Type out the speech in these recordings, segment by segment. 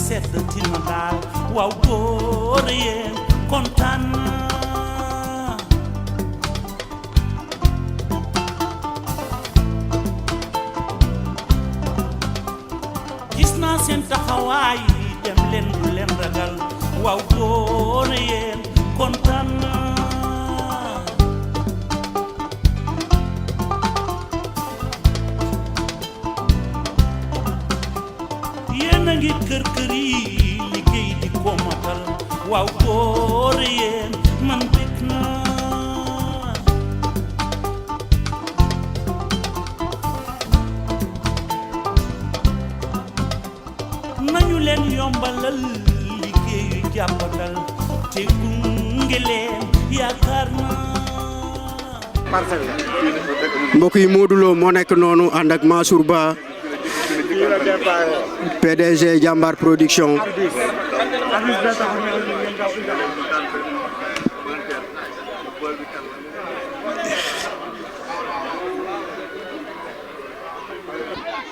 sedd tina daal waaw góor yéen kontaan gis naa seen taxawaay dem leen bu leen ragal waaw góor yéen kontaan yéen a ngi kër kër yi liggéey di ko matal waaw góor yéen man bég naa nañu leen yombalal liggéeyu jàppandal te gunge leen yaakaar naa mbokk yi Modou Lo moo nekk noonu ànd ak Mansour Ba PDG Jambar Production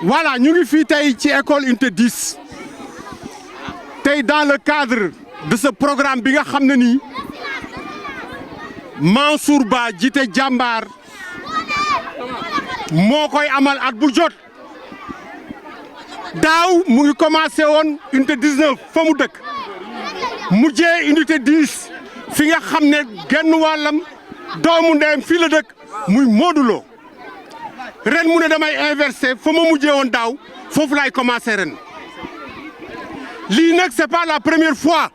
voilà ñu ngi fii tey ci école unité 10 tey dans le cadre de ce programme bi nga xam ne nii Mansour Ba jiite Jambar moo koy amal at bu jot daaw mu ngi commencé woon unité 19 fa mu dëkk mujjee unité 10 fi nga xam ne genn wàllam doomu ndeyam fii la dëkk muy Modou Lo ren mu ne damay inversé fa ma mujjee woon daaw foofu laay commencé ren lii nag c'est pas la première fois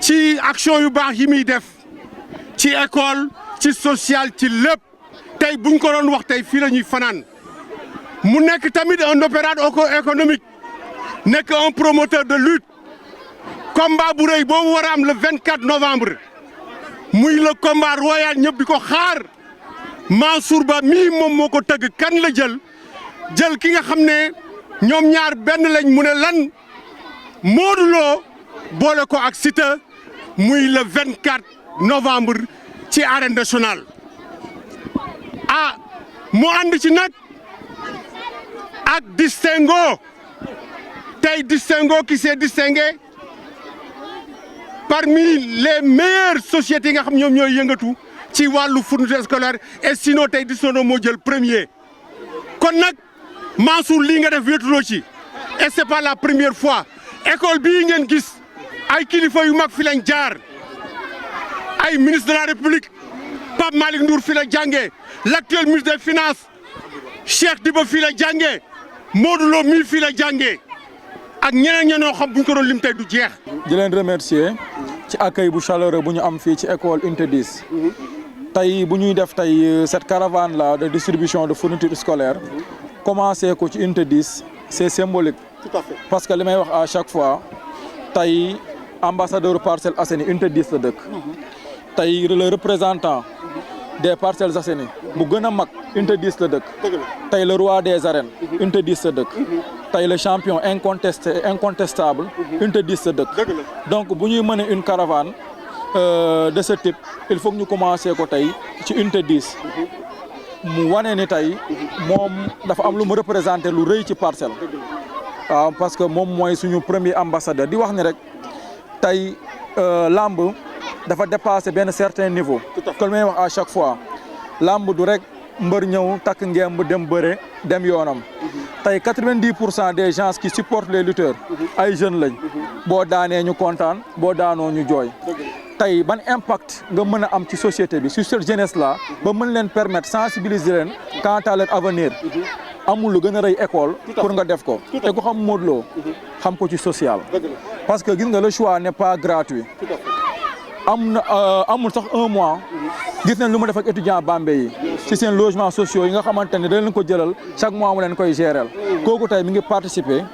ci action yu baax yi muy def ci école ci social ci lépp tey buñ ko doon wax tey fii la ñuy fanaan mu nekk tamit un opérateur économique nekk un promoteur de lutte combat bu rëy boobu war a am le 24 novembre muy le combat royal ñëpp di ko xaar Mansour Ba mii moom moo ko tëgg kan la jël ki nga xam ne ñoom ñaar benn lañ mu ne lan Modou Lo boole ko ak Siteu muy le 24 novembre ci arène nationale mu ànd ci nag ak distingo tey distingo qui s'est distingué parmi les meilleures sociétés yi nga xam ñoom ñooy yëngatu ci wàllu fourniture scolaire et sinon tey distingo moo jël premier kon nag Mansour lii nga def wéetuloo ci et c'est pas la première fois école bii ngeen gis ay kilifa yu mag fi lañ jaar ay ministre de la République Pape Malick Ndour fi la jàngee l'actuel ministre des finances Cheikh Diba fi la jàngee Modou Lo mii fii la jàngee ak ñeneen ñoo xam bu ñu ko doon lim tey du jeex. di leen remercier ci accueil bu chaleureux bu ñu am fii ci école unité 10 tey bu ñuy def tey cette caravane là de distribution de fournitures scolaires commencé ko ci unité 10 c'est symbolique. Tout à fait. Parce que li may wax à chaque fois tey ambassadeur Parcelles Assainies unité 10 la dëkk tey le représentant des Parcelles Assainies bu gën a mag unité 10 la dëkk tey le roi des arènes unité 10 la dëkk tey le champion incontestable unité 10 la dëkk donc bu ñuy mener une caravane de ce type il faut que ñu commencer ko tey ci unité 10 mu wane ni tey moom dafa am lu mu représenter lu rëy ci parcelle waaw parce que moom mooy suñu premier ambassadeur di wax ni rek tey lamb dafa dépasser benn certain niveau comme may wax à chaque fois lamb du rek mbër ñëw takk ngemb dem bëre dem yoonam tey 90% des gens qui supportent les lutteurs ay jeunes lañ boo daanee ñu kontaan boo daanoo ñu jooy tey ban impact nga mën a am ci société bi sur cette jeunesse là ba mën leen permettre sensibiliser leen quant à leur avenir amul lu gën a rëy école pour nga def ko te ku xam Modou Lo xam ko ci social parce que gis nga le choix n'est pas gratuit amul sax un mois gis nañ lu mu def ak étudiant Bambey yi ci seen logements sociaux yi nga xamante ne da leen ko jëlal chaque mois mu leen koy gérer kooku tey mi ngi participer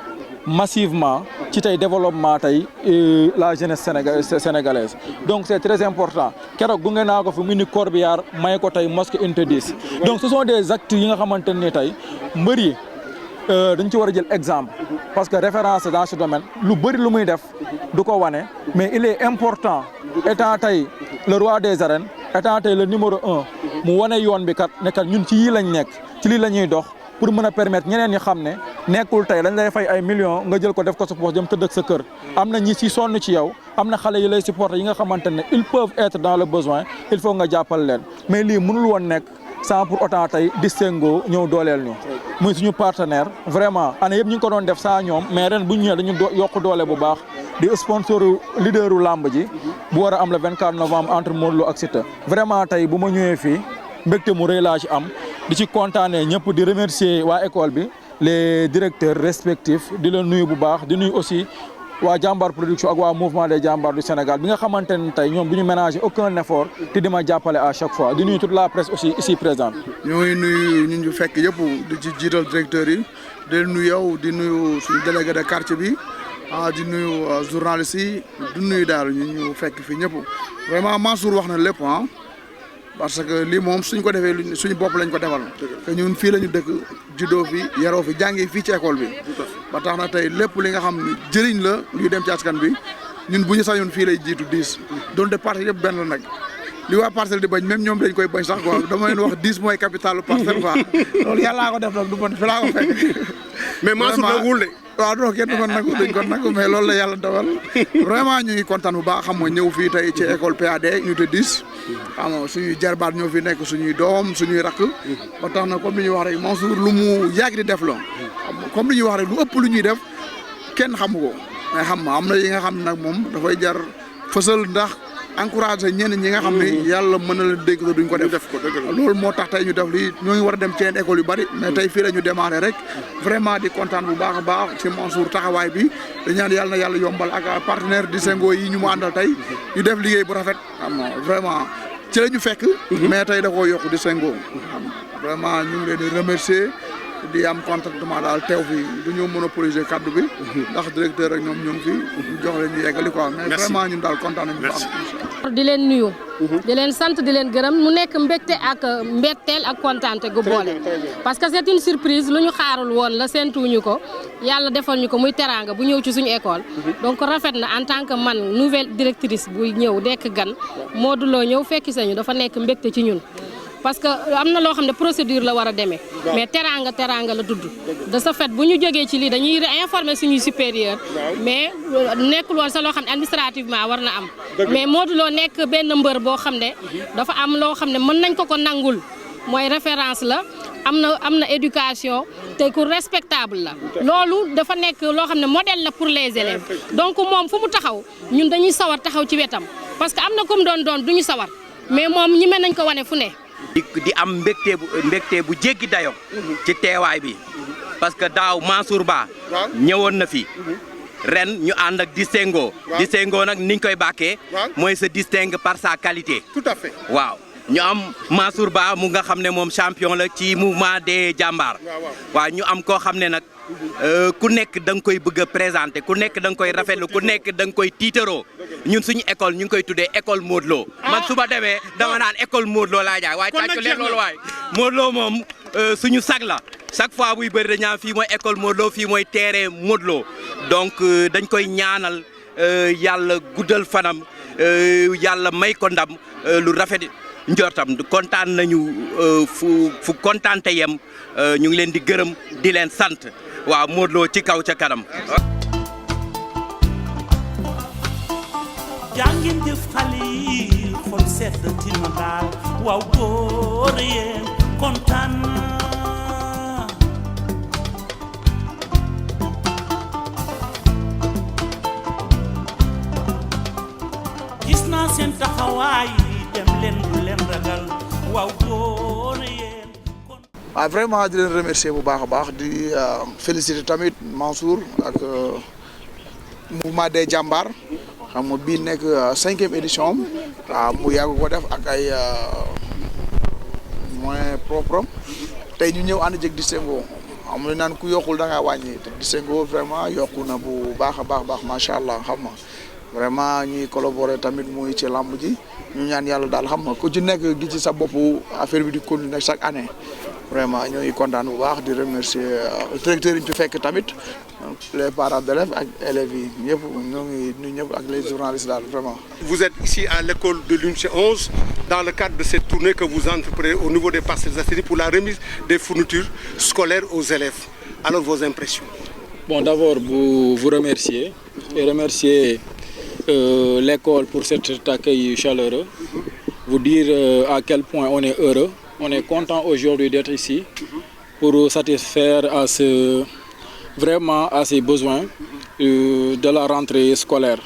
massivement ci tey développement tey la jeunesse sénégalaise donc c'est très important keroog gunge naa ko fi mu ni Corbillard may ko tey mosquée unité 10 donc ce sont des actes yi nga xamante ne tey mbër yi dañ ci war a jël exemple parce que référence dans ce domaine lu bëri lu muy def du ko wane mais il est important étant tey le roi des arènes étant tey le numéro 1 mu wane yoon bi kat ne kat ñun ci yii lañ nekk ci lii la ñuy dox pour mën a permettre ñeneen ñi xam ne nekkul tey dañ lay fay ay millions nga jël ko def ko sa poche jëm tëdd ak sa kër am na ñi ci sonn ci yow am na xale yi lay supporter yi nga xamante ne ils peuvent être dans le besoin il faut nga jàppal leen mais lii mënul woon nekk sans pour autant tey Distingo ñëw dooleel ñu muy suñu partenaire vraiment année yëpp ñu ngi ko doon def saa ñoom mais ren bu ñu ñëwee dañu yokk doole bu baax di sponsor leaderu làmb ji bu war a am le 24 novembre entre Modou Lo ak Siteu vraiment tey bu ma ñëwee fii mbégte mu rëy laa ci am di ci kontaanee ñëpp di remercier waa école bi les directeurs respectifs di leen nuyu bu baax di nuyu aussi waa Jambar production ak waa mouvement des Jambar du Sénégal bi nga xamante ne tey ñoom du ñu ménager aucun effort te di ma jàppale à chaque fois di nuyu toute la presse aussi ici présente. ñoo ngi nuyu ñun ñu fekk yëpp di ci jiital directeurs yi di nuyu yow di nuyu suñu délégué de quartier bi di nuyu journalistes yi di nuyu daal ñu fekk fi ñëpp vraiment Mansour wax na lépp parce que lii moom suñ ko defee suñu bopp lañ ko defal te ñun fii la ñu dëkk juddoo fi yaroo fi jàngee fii ci école bi ba tax na tey lépp li nga xam ne jëriñ la luy dem ci askan bi ñun bu ñu sañoon fii lay jiitu 10 donte parcelle yëpp benn la nag li waa parcelle di bañ même ñoom dañ koy bañ sax quoi dama leen wax 10 mooy capitalu parcelle quoi loolu yàllaa ko def nag du man fi laa ko fekk mais Mansour nanguwul de. waaw non kenn du ko nangu dañ ko nangu mais loolu la yàlla dogal vraiment ñu ngi kontaan bu baax xam nga ñëw fii tey ci école PAD ñu te 10 xam nga suñuy jarbaat ñoo fi nekk suñuy doom suñuy rakk ba tax na comme li ñuy wax rek Mansour lu mu yàgg di def la comme li ñuy wax rek lu ëpp lu ñuy def kenn xamu ko mais xam nga am na yi nga xam ne nag moom dafay jar fësal ndax encouragé ñenn ñi nga xam ne yàlla mën na leen dégg te duñ ko def loolu moo tax tey ñu def lii ñoo ngi war a dem ci yeneen école yu bari mais tey fii la ñu démarré rek vraiment di kontaan bu baax a baax ci Mansour taxawaay bi di ñaan yàlla na yàlla yombal ak partenaire Distingo yi ñu mu àndal tey ñu def liggéey bu rafet xam nga vraiment ci la ñu fekk mais tey da koo yokk Distingo vraiment ñu ngi leen di remercier di am contentement daal teew fi du ñu monopoliser kaddu bi ndax directeur rek ñoom ñoo ngi fi jox leen ñu yeggali quoi mais vraiment ñun daal kontaan nañu baax di leen nuyu di leen sant di leen gërëm mu nekk mbégte ak mbetteel ak kontaante gu boole parce que c'est une surprise lu ñu xaarul woon la seentuñu ko yàlla defal ñu ko muy teraanga bu ñëw ci suñu école donc rafet na en tant que man nouvelle directrice buy ñëw dekk gan Modou Lo ñëw fekki sañu dafa nekk mbégte ci ñun parce que am na loo xam ne procédure la war a demee mais teraanga la tudd de ce fait bu ñu jógee ci lii dañuy informer suñuy supérieur mais nekkul woon sa loo xam ne administrativement war na am mais Modou Lo nekk benn mbër boo xam ne dafa am loo xam ne mën nañ ko nangul mooy référence la am na éducation te ku respectable la loolu dafa nekk loo xam ne modèle la pour les élèves donc moom fu mu taxaw ñun dañuy sawar taxaw ci wetam parce que am na comme doon duñu sawar mais moom ñi mën nañ ko wane fu ne di am mbégte bu jéggi dayo ci teewaay bi parce que daaw Mansour Ba ñëwoon na fi ren ñu ànd ak Distingo Distingo nag niñ koy bàkkee mooy se distingue par sa qualité tout à fait waaw ñu am Mansour Ba mu nga xam ne moom champion la ci mouvement des Jambar waaw ñu am koo xam ne nag ku nekk da nga koy bëgg a présenter ku nekk da nga koy rafetlu ku nekk da nga koy tiitaroo ñun suñu école ñu ngi koy tuddee école Modou Lo man su ma demee dama naan école Modou Lo laa jaay waaye tàccu leen loolu waaye Modou Lo moom suñu sag la chaque fois buy bëri dañaa fii mooy école Modou Lo fii mooy terrain Modou Lo donc dañ koy ñaanal yàlla guddal fanam yàlla may ko ndam lu rafet njortam kontaan nañu fu kontaante yem ñu ngi leen di gërëm di leen sant waaw Modou Lo ci kaw ca kanam. jàngin jëf xale yi xol sedd tina daal waaw góor yéen kontaan naa gis naa seen taxawaay dem leen du leen ragal waaw góor yéen waaw vraiment di leen remercier bu baax a baax di féliciter tamit Mansour ak mouvement des Jambar xam nga bii nekk 5e édition waaw mu yàgg ko def ak ay moyens propres tey ñu ñëw ànd jeg Distingo am na naan ku yokkul da ngaa wàññi te Distingo vraiment yokku na bu baax a baax macha allah xam nga vraiment ñuy collaborer tamit muy ci làmb ji ñu ñaan yàlla daal xam nga ku ci nekk gi ci sa bopp affaire bi di continuer chaque année vraiment ñoo ngi kontaan bu baax di remercier directeur yi ñu fi fekk tamit les parents d'élèves ak élèves yi ñëpp ñoo ngi nuyu ñëpp ak les journalistes daal vraiment. Vous êtes ici à l'école de l'unité 11 dans le cadre de cette tournée que vous entreprenez au niveau des Parcelles Assainies pour la remise des fournitures scolaires aux élèves. Alors vos impressions? Bon, d'abord, vous remercier et remercier l'école pour cet accueil chaleureux. Vous dire à quel point on est heureux, on est content aujourd'hui d'être ici pour satisfaire vraiment à ces besoins de la rentrée scolaire.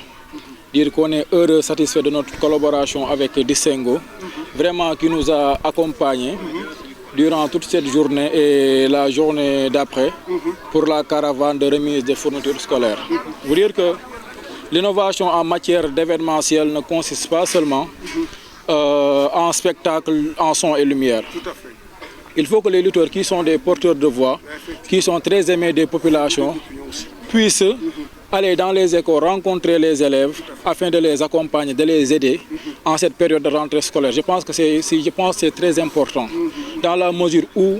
Dire qu'on est heureux, satisfait de notre collaboration avec Distingo, vraiment qui nous a accompagnés durant toute cette journée et la journée d'après pour la caravane de remise des fournitures scolaires. Vous dire que l'innovation en matière d'événementiel ne consiste pas seulement en spectacle, en son et lumière. Il faut que les lutteurs qui sont des porteurs de voix, qui sont très aimés des populations, puissent aller dans les écoles, rencontrer les élèves afin de les accompagner, de les aider en cette période de rentrée scolaire. Je pense que c'est très important dans la mesure où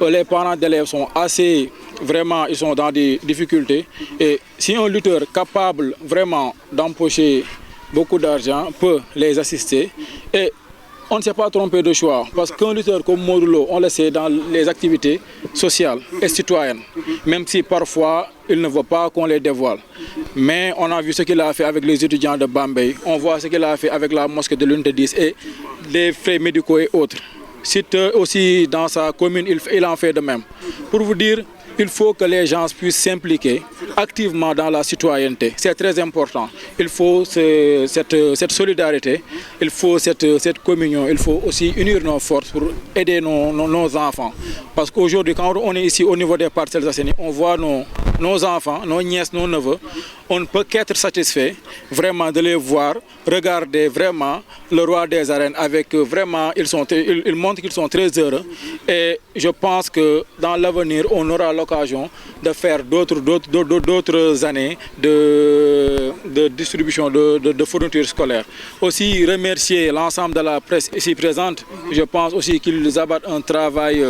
les parents d'élèves sont ils sont dans des difficultés. Et si un lutteur capable vraiment d'empocher beaucoup d'argent peut les assister, et on ne s'est pas trompé de choix, parce qu'un lutteur comme Modou Lo, on le sait dans les activités sociales et citoyennes, même si parfois il ne veut pas qu'on les dévoile. Mais on a vu ce qu'il a fait avec les étudiants de Bambey, on voit ce qu'il a fait avec la mosquée de l'Unité 10 et les frais médicaux et autres. C'est aussi dans sa commune, il en fait de même. Pour vous dire, il faut que les gens puissent s'impliquer activement dans la citoyenneté. C'est très important. Il faut cette solidarité, il faut cette communion, il faut aussi unir nos forces pour aider nos enfants. Parce qu'aujourd'hui, quand on est ici au niveau des Parcelles Assainies, on voit nos enfants, nos nièces, nos neveux, on ne peut qu'être satisfait vraiment de les voir, regarder vraiment le roi des arènes avec vraiment, ils montrent qu'ils sont très heureux. Et je pense que dans l'avenir, on aura l'occasion de faire d'autres années de distribution de fournitures scolaires. Aussi remercier l'ensemble de la presse ici présente. Je pense aussi qu'ils abattent un travail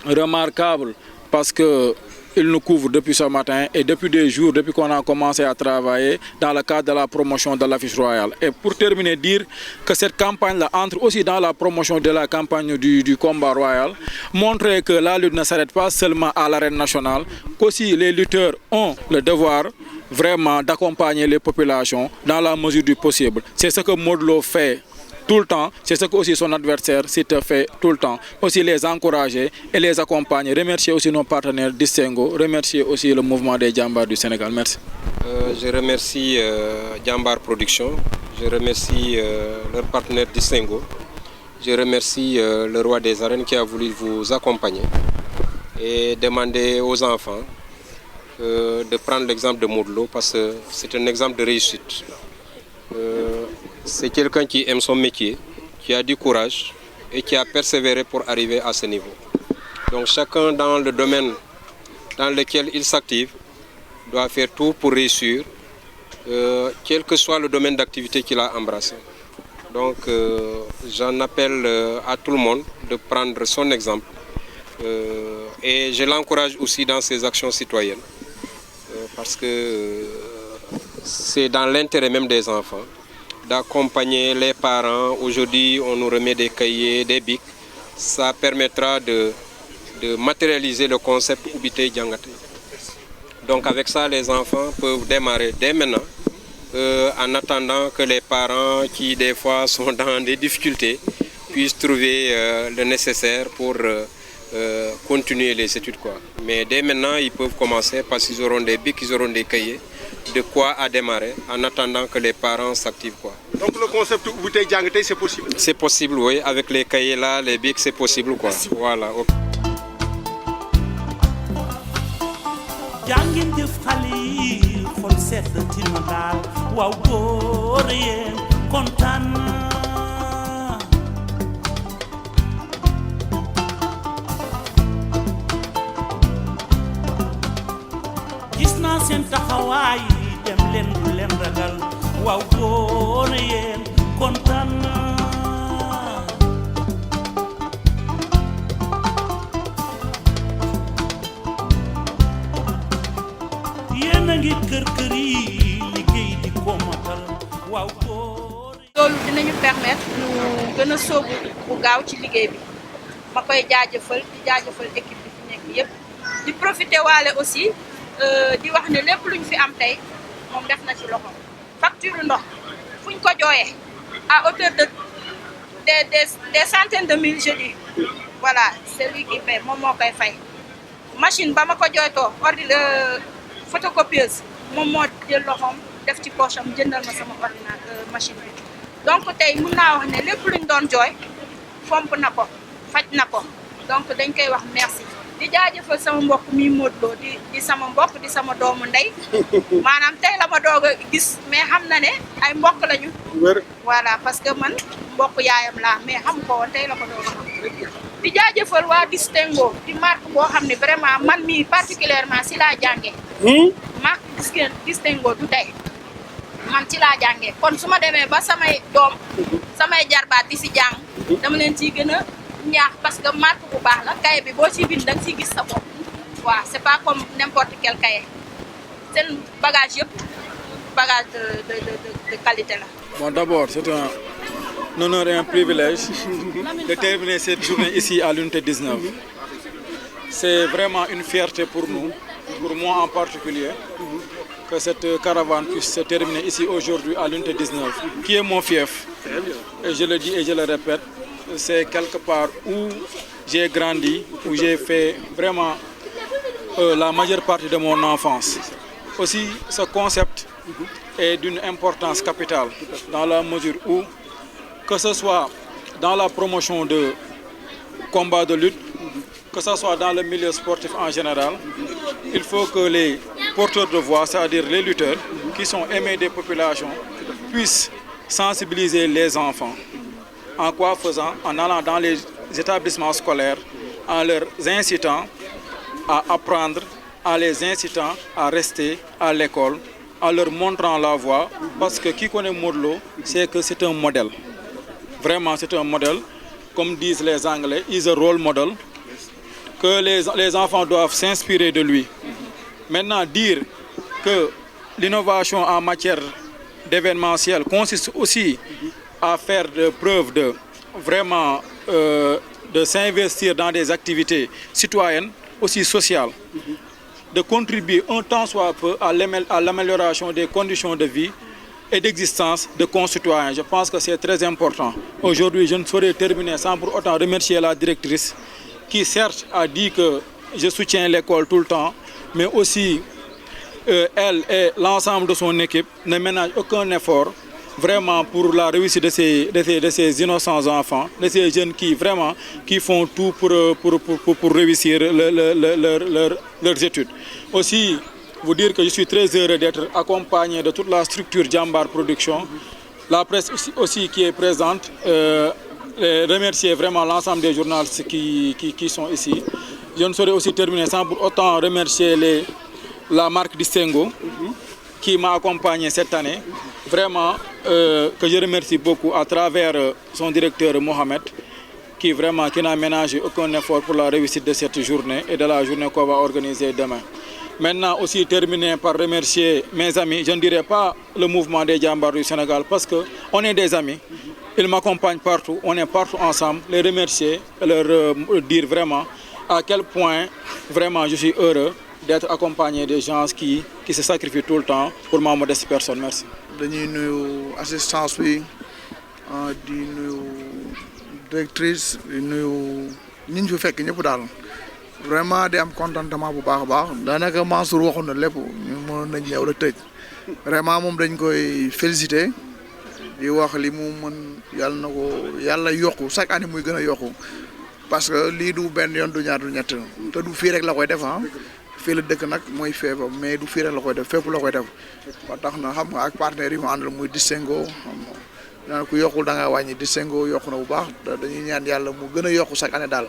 remarquable parce que il nous couvre depuis ce matin et depuis des jours, depuis qu'on a commencé à travailler dans le cadre de la promotion de l'affiche royale. Et pour terminer, dire que cette campagne-là entre aussi dans la promotion de la campagne du combat royal, montrer que la lutte ne s'arrête pas seulement à l'arène nationale, qu'aussi les lutteurs ont le devoir vraiment d'accompagner les populations dans la mesure du possible. C'est ce que Modou Lo fait tout le temps, c'est ce que aussi son adversaire fait tout le temps. Aussi les encourager et les accompagner. Remercier aussi nos partenaires Distingo, remercier aussi le mouvement des Djambars du Sénégal. Merci. Je remercie Djambar Production, je remercie leur partenaire Distingo, je remercie le roi des arènes qui a voulu vous accompagner et demander aux enfants de prendre l'exemple de Modou Lo parce que c'est un exemple de réussite. C'est quelqu'un qui aime son métier, qui a du courage et qui a persévéré pour arriver à ce niveau. Donc chacun dans le domaine dans lequel il s'active doit faire tout pour réussir, quel que soit le domaine d'activité qu'il a embrassé. Donc j'en appelle à tout le monde de prendre son exemple et je l'encourage aussi dans ses actions citoyennes parce que c'est dans l'intérêt même des enfants d'accompagner les parents. Aujourd'hui, on nous remet des cahiers, des bics. Ça permettra de matérialiser le concept Ubité Djangate. Donc avec ça, les enfants peuvent démarrer dès maintenant, en attendant que les parents qui des fois sont dans des difficultés puissent trouver le nécessaire pour continuer les études, quoi. Mais dès maintenant, ils peuvent commencer parce qu'ils auront des bics, ils auront des cahiers, de quoi à démarrer en attendant que les parents s'activent, quoi. Donc le concept Ubité Djangate, c'est possible? C'est possible, oui. Avec les cahiers là, les bics, c'est possible, quoi. Voilà. Okay. jàngin jëf xale yi xol sedd tina daal waaw góor yéen kontaan naa gis naa seen taxawaay dem leen bu leen ragal waaw góor yéen kontaan naa loolu dinañu permettre ñu gën a sóobu bu gaaw ci liggéey bi ma koy jaajëfal di jaajëfal équipe bi fi nekk yépp di profiter waale aussi di wax ne lépp luñ fi am tey moom def na ci loxo facture ndox fuñ ko jooyee à hauteur de des centaines de mille je dis voilà c'est lui qui paie moom moo koy fay machine ba ma ko jooytoo photocopieuse moom moo jël loxoom def ci poche am jëndal ma sama ordinateur machine bi donc tey mun naa wax ne lépp luñ doon jooy fomp na ko faj na ko donc dañ koy wax merci di jaajëfal sama mbokk mi Modou Lo di sama mbokk di sama doomu ndey maanaam tey la ma doog a gis mais xam na ne ay mbokk lañu voilà parce que man mbokk yaayam laa mais xam ko woon tey la ko doog a xam di jaajëfal waa Distingo di marque boo xam ne vraiment man mii particulièrement si laa jànge marque Distingo du tey man ci laa jàngee kon su ma demee ba samay doom samay jarbaat di si jàng dama leen ciy gën a ñaax parce que marque bu baax la cahier bi boo ci bind da nga ciy gis sa bopp waaw c'est pas comme n'importe quel cahier seen bagage yëpp bagage de qualité la. Bon, d'abord, c'est un honneur et un privilège de terminer cette journée ici à l'unité 19. C'est vraiment une fierté pour nous, pour moi en particulier, que cette caravane puisse se terminer ici aujourd'hui à l'unité 19, qui est mon fief. Et je le dis et je le répète, c'est quelque part où j'ai grandi, où j'ai fait vraiment la majeure partie de mon enfance. Aussi, ce concept est d'une importance capitale dans la mesure où, que ce soit dans la promotion de combats de lutte, que ce soit dans le milieu sportif en général, il faut que les porteurs de voix, c'est-à-dire les lutteurs, qui sont aimés des populations, puissent sensibiliser les enfants. En quoi faisant? En allant dans les établissements scolaires, en leur incitant à apprendre, en les incitant à rester à l'école, en leur montrant la voie, parce que qui connaît Modou Lo, c'est que c'est un modèle. Vraiment, c'est un modèle. Comme disent les Anglais, is a role model, que les enfants doivent s'inspirer de lui. Maintenant, dire que l'innovation en matière d'événementiel consiste aussi à faire de preuve de vraiment de s'investir dans des activités citoyennes, aussi sociales, de contribuer un tant soit peu à l'amélioration des conditions de vie et d'existence de concitoyens. Je pense que c'est très important. Aujourd'hui, je ne saurais terminer sans pour autant remercier la directrice qui certes a dit que je soutiens l'école tout le temps, mais aussi elle et l'ensemble de son équipe ne ménagent aucun effort vraiment pour la réussite de ces innocents enfants, de ces jeunes qui font tout pour réussir leurs études. Aussi, vous dire que je suis très heureux d'être accompagné de toute la structure Jambar Production, la presse aussi qui est présente, remercier vraiment l'ensemble des journalistes qui sont ici. Je ne saurais aussi terminer sans pour autant remercier la marque Distingo qui m'a accompagné cette année. Vraiment, que je remercie beaucoup à travers son directeur Mohamed, qui n'a ménagé aucun effort pour la réussite de cette journée et de la journée qu'on va organiser demain. Maintenant, aussi terminer par remercier mes amis, je ne dirais pas le mouvement des Jambar du Sénégal, parce qu'on est des amis, ils m'accompagnent partout, on est partout ensemble, les remercier et leur dire vraiment à quel point vraiment je suis heureux d'être accompagné des gens qui se sacrifient tout le temps pour ma modeste personne. Merci. dañuy nuyu assistance bi di nuyu directrice di nuyu ñi ñu fi fekk ñëpp daal vraiment di am contentement bu baax a baax daanaka Mansour waxoon na lépp ñu mënoon nañ ñëw rek tëj vraiment moom dañ koy féliciter di wax li mu mën yàlla na ko yàlla yokku chaque année muy gën a yokku parce que lii du benn yoon du ñaar du ñett te du fii rek la koy def fii la dëkk nag mooy feebar mais du fii rek la koy def fépp la koy def ba tax na xam nga ak partenaires yi mu àndal muy Distingo xam nga ku yokkul da ngaa wàññi Distingo yokku na bu baax dañuy ñaan yàlla mu gën a yokku chaque année daal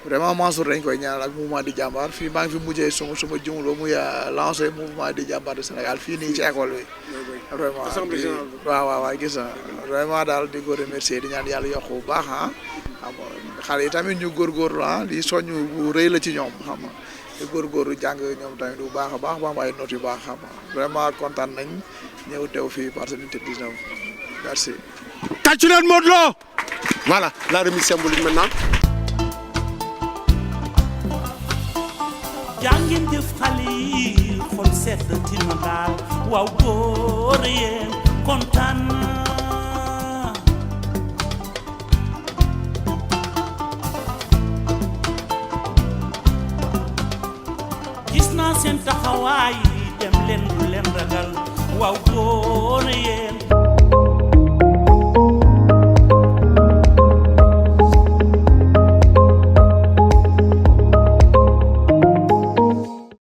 vraiment Mansour dañ koy ñaanal ak mouvement di jàmbaar fii maa ngi fi mujjee suma jumuloo muy lancé mouvement di jàmbaar de Sénégal fii nii ci école bi vraiment waaw gis na vraiment daal di ko remercier di ñaan yàlla yokku bu baax xam nga xale yi tamit ñu góorgóorlu li soññ bu rëy la ci ñoom xam nga di góorgóorlu jàng ñoom tamit bu baax a baax ba am ay notes yu baax xam nga vraiment kontaan nañ ñëw teew fii par unité 19 merci. tàccu leen Modou Lo voilà la remise symbolique maintenant. jàngeen jëf xale yi xol sedd tina daal waaw góor yéen kontaan naa gis naa seen taxawaay dem leen du leen ragal waaw góor